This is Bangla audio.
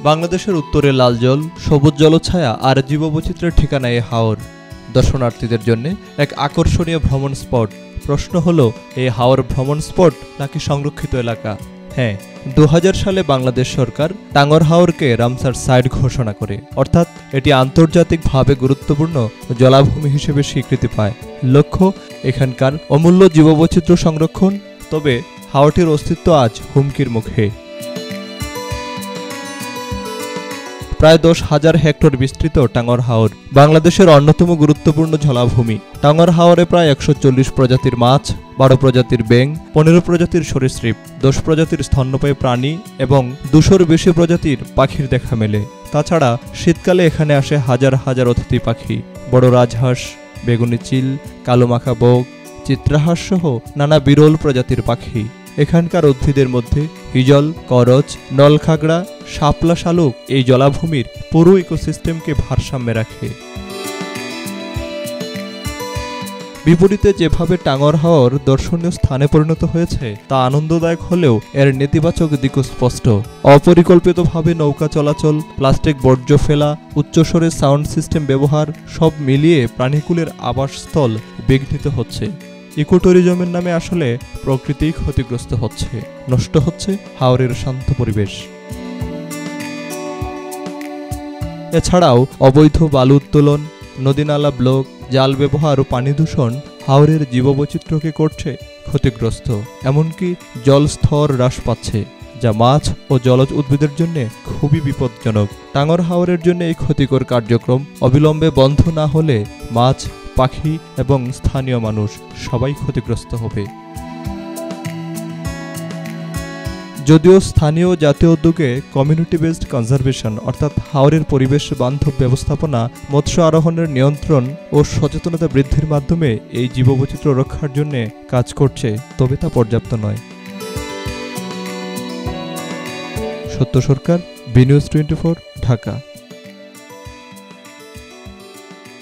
বাংলাদেশের উত্তরে লাল জল, সবুজ জলছায়া আর জীববৈচিত্র্যের ঠিকানা এই হাওর দর্শনার্থীদের জন্য এক আকর্ষণীয় ভ্রমণ স্পট। প্রশ্ন হলো, এই হাওর ভ্রমণ স্পট নাকি সংরক্ষিত এলাকা? হ্যাঁ, 2000 সালে বাংলাদেশ সরকার টাঙ্গর হাওরকে রামসার সাইট ঘোষণা করে, অর্থাৎ এটি আন্তর্জাতিকভাবে গুরুত্বপূর্ণ জলাভূমি হিসেবে স্বীকৃতি পায়। লক্ষ্য এখানকার অমূল্য জীববৈচিত্র্য সংরক্ষণ। তবে হাওরটির অস্তিত্ব আজ হুমকির মুখে। প্রায় 10,000 হেক্টর বিস্তৃত টাঙ্গর হাওর বাংলাদেশের অন্যতম গুরুত্বপূর্ণ জলাভূমি। টাঙ্গর হাওরে প্রায় 140 প্রজাতির মাছ, 12 প্রজাতির ব্যাঙ, 15 প্রজাতির সরীসৃপ, 10 প্রজাতির স্তন্যপায়ী প্রাণী এবং 200-র বেশি প্রজাতির পাখির দেখা মেলে। তাছাড়া শীতকালে এখানে আসে হাজার হাজার অতিথি পাখি, বড় রাজহাঁস, বেগুনি চিল, কালো মাখা বক, চিত্রাহাঁস সহ নানা বিরল প্রজাতির পাখি। এখানকার উদ্ভিদের মধ্যে হিজল, করচ, নলখাগড়া, শাপলা শালুক এই জলাভূমির পুরো ইকোসিস্টেমকে ভারসাম্যে রাখে। বিপরীতে যেভাবে টাঙ্গর হাওর দর্শনীয় স্থানে পরিণত হয়েছে তা আনন্দদায়ক হলেও এর নেতিবাচক দিকও স্পষ্ট। অপরিকল্পিতভাবে নৌকা চলাচল, প্লাস্টিক বর্জ্য ফেলা, উচ্চস্বরে সাউন্ড সিস্টেম ব্যবহার সব মিলিয়ে প্রাণীকুলের আবাসস্থল বিঘ্নিত হচ্ছে। ইকোট্যুরিজমের নামে আসলে প্রকৃতি ক্ষতিগ্রস্ত হচ্ছে, নষ্ট হচ্ছে হাওরের শান্ত পরিবেশ। এছাড়াও অবৈধ বালু উত্তোলন, নদীনালা ব্লক, জাল ব্যবহার ও পানি দূষণ হাওরের জীববৈচিত্র্যকে করছে ক্ষতিগ্রস্ত। এমনকি জলস্তর হ্রাস পাচ্ছে, যা মাছ ও জলজ উদ্ভিদের জন্য খুবই বিপজ্জনক। টাঙ্গর হাওরের জন্য এই ক্ষতিকর কার্যক্রম অবিলম্বে বন্ধ না হলে মাছ, পাখি এবং স্থানীয় মানুষ সবাই ক্ষতিগ্রস্ত হবে। যদিও স্থানীয় জাতীয় উদ্যোগে কমিউনিটি বেসড কনজারভেশন অর্থাৎ হাওরের পরিবেশ বান্ধব ব্যবস্থাপনা, মৎস্য আরোহণের নিয়ন্ত্রণ ও সচেতনতা বৃদ্ধির মাধ্যমে এই জীববৈচিত্র্য রক্ষার জন্য কাজ করছে, তবে তা পর্যাপ্ত নয়। সত্য সরকার, বি নিউজ 24, ঢাকা।